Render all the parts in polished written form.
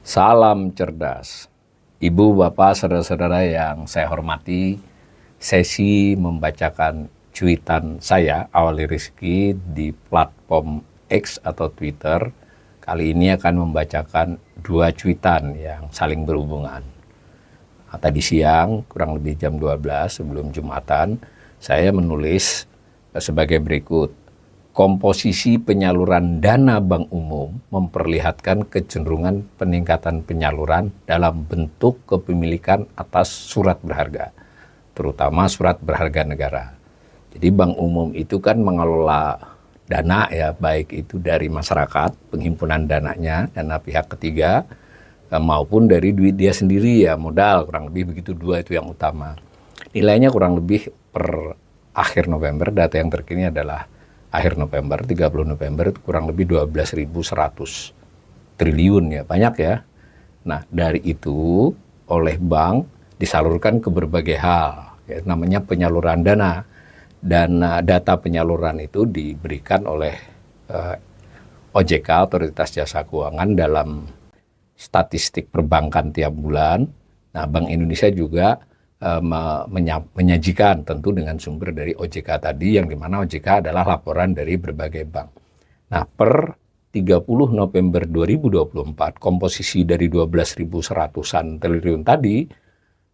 Salam cerdas. Ibu, bapak, saudara-saudara yang saya hormati, sesi membacakan cuitan saya, Awali Rizky, di platform X atau Twitter, kali ini akan membacakan dua cuitan yang saling berhubungan. Tadi siang, kurang lebih jam 12 sebelum Jumatan, saya menulis sebagai berikut. Komposisi penyaluran dana bank umum memperlihatkan kecenderungan peningkatan penyaluran dalam bentuk kepemilikan atas surat berharga, terutama surat berharga negara. Jadi bank umum itu kan mengelola dana ya, baik itu dari masyarakat, penghimpunan dananya, dana pihak ketiga, maupun dari duit dia sendiri ya, modal, kurang lebih begitu, dua itu yang utama. Nilainya kurang lebih per akhir November, data yang terkini adalah akhir November, 30 November itu kurang lebih 12.100 triliun ya, banyak ya. Nah, dari itu oleh bank disalurkan ke berbagai hal, ya, namanya penyaluran dana. Dan data penyaluran itu diberikan oleh OJK, Otoritas Jasa Keuangan, dalam statistik perbankan tiap bulan. Nah, Bank Indonesia juga menyajikan tentu dengan sumber dari OJK tadi, yang dimana OJK adalah laporan dari berbagai bank. Nah, per 30 November 2024, komposisi dari 12.100-an triliun tadi,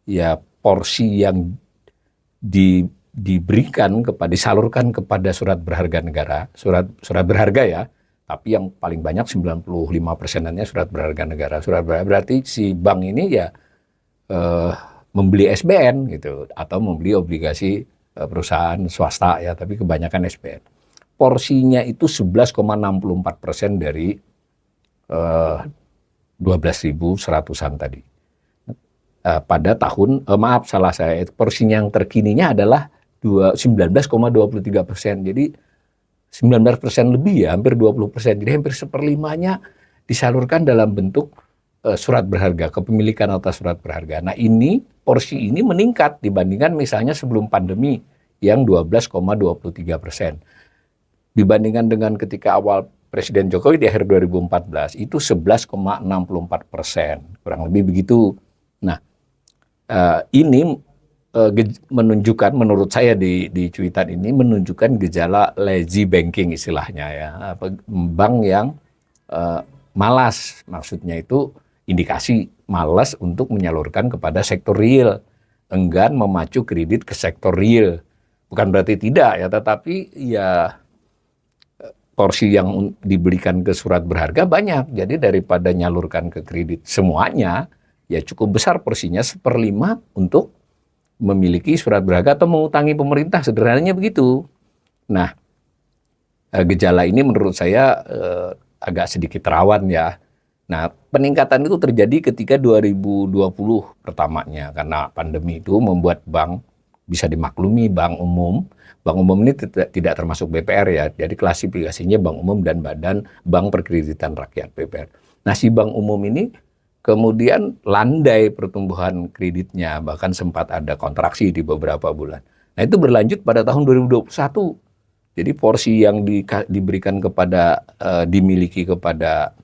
ya porsi yang diberikan disalurkan kepada surat berharga negara, surat berharga ya, tapi yang paling banyak 95%-nya surat berharga negara. Surat berharga berarti si bank ini ya membeli SBN gitu, atau membeli obligasi perusahaan swasta ya, tapi kebanyakan SBN. Porsinya itu 11,64% dari 12.100-an tadi. Pada tahun, salah saya, porsinya yang terkininya adalah 19,23%. Jadi 19% lebih ya, hampir 20%. Jadi hampir seperlimanya disalurkan dalam bentuk surat berharga, kepemilikan atas surat berharga. Nah, ini porsi ini meningkat dibandingkan misalnya sebelum pandemi yang 12,23%. Dibandingkan dengan ketika awal Presiden Jokowi di akhir 2014 itu 11,64%, kurang lebih begitu. Nah, ini menunjukkan, menurut saya di cuitan ini menunjukkan gejala lazy banking istilahnya ya, bank yang malas, maksudnya itu indikasi malas untuk menyalurkan kepada sektor real, enggan memacu kredit ke sektor real. Bukan berarti tidak ya, tetapi ya porsi yang diberikan ke surat berharga banyak. Jadi daripada nyalurkan ke kredit semuanya, ya cukup besar porsinya, 1/5 untuk memiliki surat berharga atau mengutangi pemerintah, sederhananya begitu. Nah, gejala ini menurut saya agak sedikit rawan ya. Nah, peningkatan itu terjadi ketika 2020 pertamanya, karena pandemi itu membuat bank bisa dimaklumi, bank umum. Bank umum ini tidak termasuk BPR ya, jadi klasifikasinya bank umum dan Badan Bank Perkreditan Rakyat, BPR. Nah, si bank umum ini kemudian landai pertumbuhan kreditnya, bahkan sempat ada kontraksi di beberapa bulan. Nah, itu berlanjut pada tahun 2021. Jadi porsi yang diberikan kepada, dimiliki kepada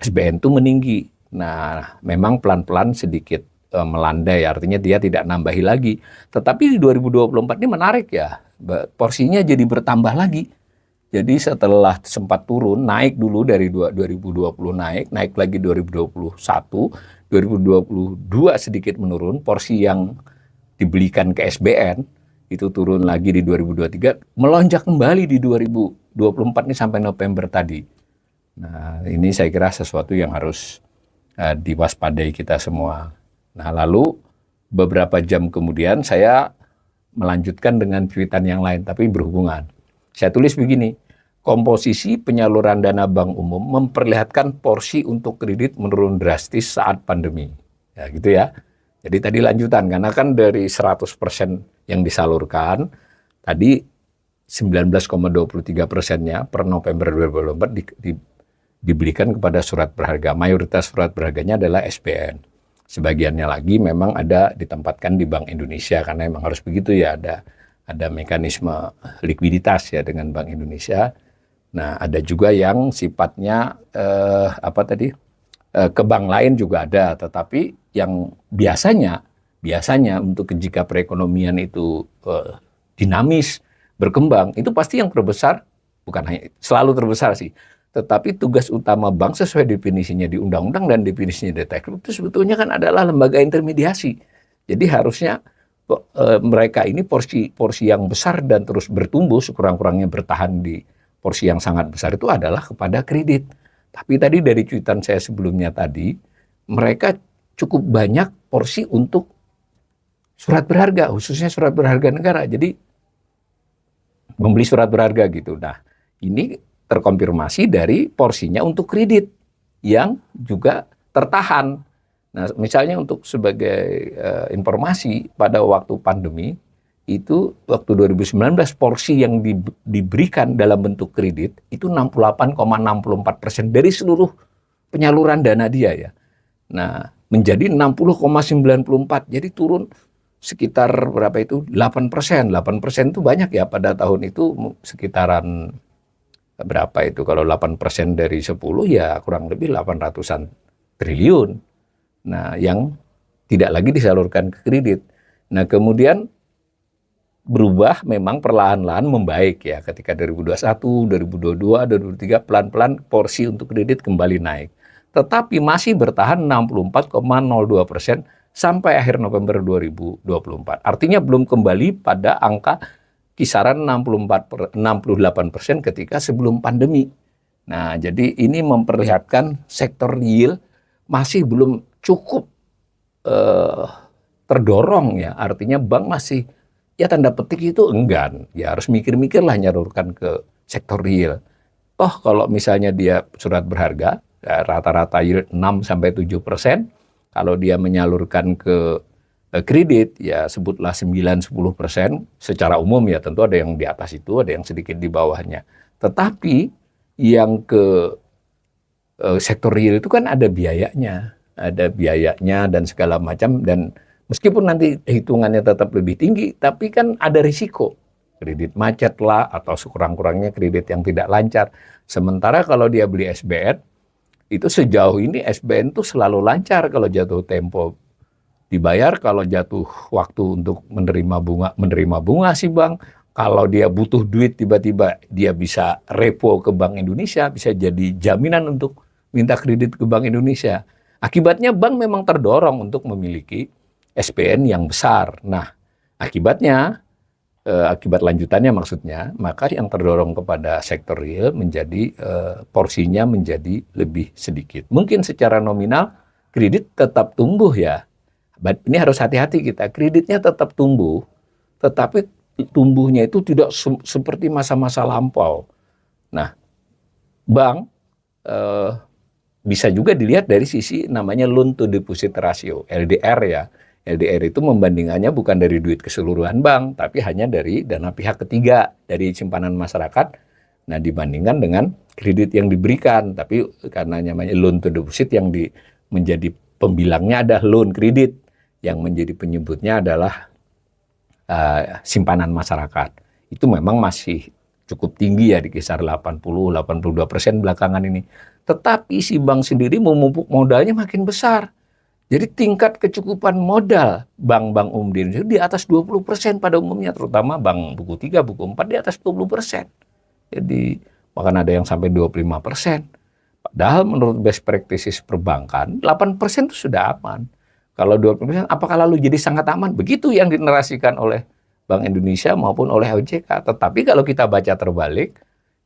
SBN itu meninggi. Nah, memang pelan-pelan sedikit melandai, artinya dia tidak nambahi lagi. Tetapi di 2024 ini menarik ya, porsinya jadi bertambah lagi. Jadi setelah sempat turun, naik dulu dari 2020 naik lagi 2021, 2022 sedikit menurun, porsi yang dibelikan ke SBN itu turun lagi di 2023, melonjak kembali di 2024 ini sampai November tadi. Nah, ini saya kira sesuatu yang harus diwaspadai kita semua. Nah, lalu beberapa jam kemudian saya melanjutkan dengan cuitan yang lain, tapi berhubungan. Saya tulis begini, komposisi penyaluran dana bank umum memperlihatkan porsi untuk kredit menurun drastis saat pandemi. Ya, gitu ya. Jadi tadi lanjutan, karena kan dari 100% yang disalurkan, tadi 19,23%-nya per November 2024 diberikan kepada surat berharga. Mayoritas surat berharganya adalah SBN. Sebagiannya lagi memang ada ditempatkan di Bank Indonesia, karena memang harus begitu ya, ada ada mekanisme likuiditas ya dengan Bank Indonesia. Nah, ada juga yang sifatnya ke bank lain juga ada, tetapi yang biasanya untuk jika perekonomian itu dinamis, berkembang, itu pasti yang terbesar, bukan hanya selalu terbesar sih, tetapi tugas utama bank sesuai definisinya di undang-undang dan definisinya di Teknik itu sebetulnya kan adalah lembaga intermediasi. Jadi harusnya mereka ini porsi yang besar dan terus bertumbuh, sekurang-kurangnya bertahan di porsi yang sangat besar itu adalah kepada kredit. Tapi tadi dari cuitan saya sebelumnya tadi, mereka cukup banyak porsi untuk surat berharga, khususnya surat berharga negara. Jadi membeli surat berharga gitu. Nah, ini terkonfirmasi dari porsinya untuk kredit yang juga tertahan. Nah, misalnya untuk sebagai informasi, pada waktu pandemi, itu waktu 2019 porsi yang diberikan dalam bentuk kredit itu 68,64% dari seluruh penyaluran dana dia ya. Nah, menjadi 60,94, jadi turun sekitar berapa itu 8%. 8% itu banyak ya pada tahun itu, sekitaran berapa itu kalau 8% dari 10 ya kurang lebih 800-an triliun. Nah, yang tidak lagi disalurkan ke kredit. Nah, kemudian berubah memang perlahan-lahan membaik ya, ketika 2021, 2022, 2023 pelan-pelan porsi untuk kredit kembali naik. Tetapi masih bertahan 64,02% sampai akhir November 2024. Artinya belum kembali pada angka kisaran 68% ketika sebelum pandemi. Nah, jadi ini memperlihatkan sektor real masih belum cukup terdorong ya. Artinya bank masih ya tanda petik itu enggan, ya harus mikir-mikirlah nyalurkan ke sektor real. Toh kalau misalnya dia surat berharga, ya rata-rata yield 6-7%, kalau dia menyalurkan ke kredit, ya sebutlah 9-10%, secara umum ya tentu ada yang di atas itu, ada yang sedikit di bawahnya. Tetapi yang ke sektor real itu kan ada biayanya dan segala macam, dan meskipun nanti hitungannya tetap lebih tinggi, tapi kan ada risiko. Kredit macet lah, atau sekurang-kurangnya kredit yang tidak lancar. Sementara kalau dia beli SBN, itu sejauh ini SBN tuh selalu lancar kalau jatuh tempo dibayar, kalau jatuh waktu untuk menerima bunga si bank. Kalau dia butuh duit tiba-tiba dia bisa repo ke Bank Indonesia, bisa jadi jaminan untuk minta kredit ke Bank Indonesia. Akibatnya bank memang terdorong untuk memiliki SBN yang besar. Nah, akibat lanjutannya maksudnya, maka yang terdorong kepada sektor real menjadi porsinya menjadi lebih sedikit. Mungkin secara nominal kredit tetap tumbuh ya. Ini harus hati-hati kita, kreditnya tetap tumbuh, tetapi tumbuhnya itu tidak seperti masa-masa lampau. Nah, bank bisa juga dilihat dari sisi namanya loan to deposit ratio, LDR ya. LDR itu membandingannya bukan dari duit keseluruhan bank, tapi hanya dari dana pihak ketiga, dari simpanan masyarakat. Nah, dibandingkan dengan kredit yang diberikan, tapi karena namanya loan to deposit yang menjadi pembilangnya ada loan kredit, yang menjadi penyebutnya adalah simpanan masyarakat. Itu memang masih cukup tinggi ya, di kisar 80-82% belakangan ini. Tetapi si bank sendiri memupuk modalnya makin besar. Jadi tingkat kecukupan modal bank-bank umum di Indonesia di atas 20% pada umumnya, terutama bank buku 3, buku 4 di atas 20%. Jadi bahkan ada yang sampai 25%. Padahal menurut best practices perbankan, 8% itu sudah aman. Kalau 20%, apakah lalu jadi sangat aman? Begitu yang dinarasikan oleh Bank Indonesia maupun oleh OJK. Tetapi kalau kita baca terbalik,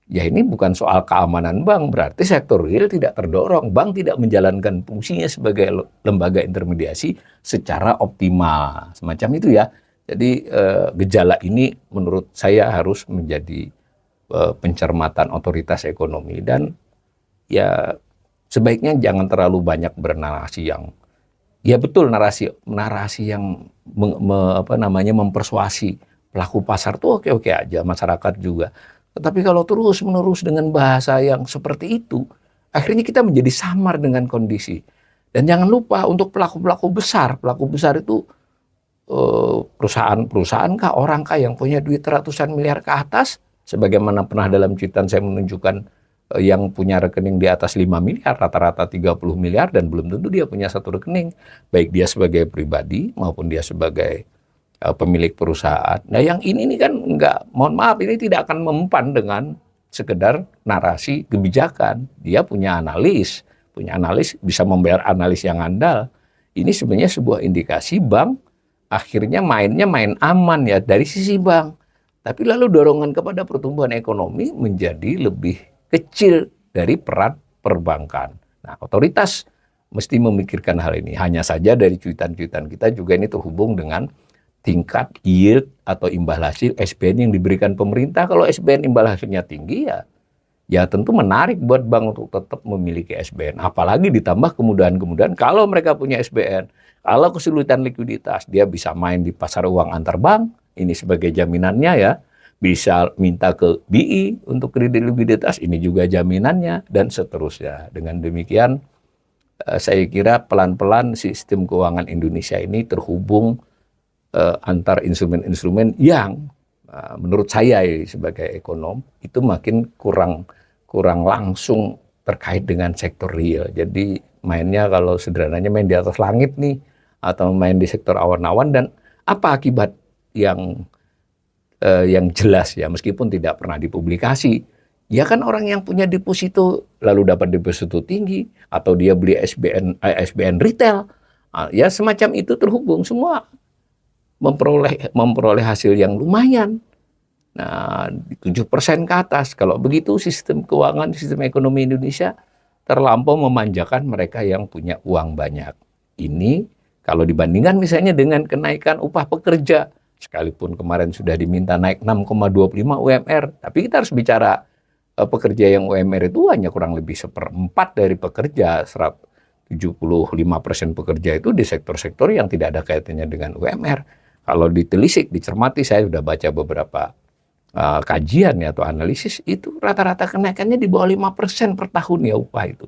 ya ini bukan soal keamanan bank, berarti sektor real tidak terdorong. Bank tidak menjalankan fungsinya sebagai lembaga intermediasi secara optimal. Semacam itu ya. Jadi gejala ini menurut saya harus menjadi pencermatan otoritas ekonomi. Dan ya sebaiknya jangan terlalu banyak bernarasi yang, ya betul, narasi yang mempersuasi pelaku pasar tuh oke-oke aja, masyarakat juga. Tetapi kalau terus-menerus dengan bahasa yang seperti itu, akhirnya kita menjadi samar dengan kondisi. Dan jangan lupa untuk pelaku besar itu perusahaan-perusahaan kah, orang kah yang punya duit ratusan miliar ke atas, sebagaimana pernah dalam cuitan saya menunjukkan yang punya rekening di atas 5 miliar, rata-rata 30 miliar, dan belum tentu dia punya satu rekening, baik dia sebagai pribadi maupun dia sebagai pemilik perusahaan. Nah yang ini kan nggak, mohon maaf, ini tidak akan mempan dengan sekedar narasi kebijakan. Dia punya analis bisa membayar analis yang andal. Ini sebenarnya sebuah indikasi bank akhirnya mainnya main aman ya dari sisi bank. Tapi lalu dorongan kepada pertumbuhan ekonomi menjadi lebih kecil dari peran perbankan. Nah, otoritas mesti memikirkan hal ini. Hanya saja dari cuitan-cuitan kita juga ini terhubung dengan tingkat yield atau imbal hasil SBN yang diberikan pemerintah. Kalau SBN imbal hasilnya tinggi ya tentu menarik buat bank untuk tetap memiliki SBN. Apalagi ditambah kemudahan-kemudahan kalau mereka punya SBN. Kalau kesulitan likuiditas, dia bisa main di pasar uang antar bank. Ini sebagai jaminannya ya. Bisa minta ke BI untuk kredit likuiditas, ini juga jaminannya, dan seterusnya. Dengan demikian, saya kira pelan-pelan sistem keuangan Indonesia ini terhubung antar instrumen-instrumen yang menurut saya sebagai ekonom itu makin kurang langsung terkait dengan sektor real. Jadi mainnya kalau sederhananya main di atas langit nih, atau main di sektor awan-awan, dan apa akibat yang jelas ya, meskipun tidak pernah dipublikasi. Ya kan orang yang punya deposito lalu dapat deposito tinggi, atau dia beli SBN retail, ya semacam itu terhubung, semua memperoleh hasil yang lumayan. Nah, 7% ke atas. Kalau begitu sistem keuangan, sistem ekonomi Indonesia terlampau memanjakan mereka yang punya uang banyak. Ini kalau dibandingkan misalnya dengan kenaikan upah pekerja, sekalipun kemarin sudah diminta naik 6,25 UMR, tapi kita harus bicara pekerja yang UMR itu hanya kurang lebih 1/4 dari pekerja. 75% pekerja itu di sektor-sektor yang tidak ada kaitannya dengan UMR. Kalau ditelisik, dicermati, saya sudah baca beberapa kajian ya, atau analisis, itu rata-rata kenaikannya di bawah 5% per tahun ya upah itu.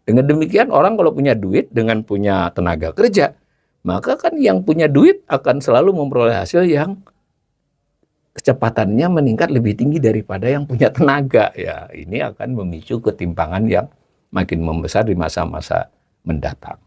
Dengan demikian orang kalau punya duit dengan punya tenaga kerja, maka kan yang punya duit akan selalu memperoleh hasil yang kecepatannya meningkat lebih tinggi daripada yang punya tenaga. Ya, ini akan memicu ketimpangan yang makin membesar di masa-masa mendatang.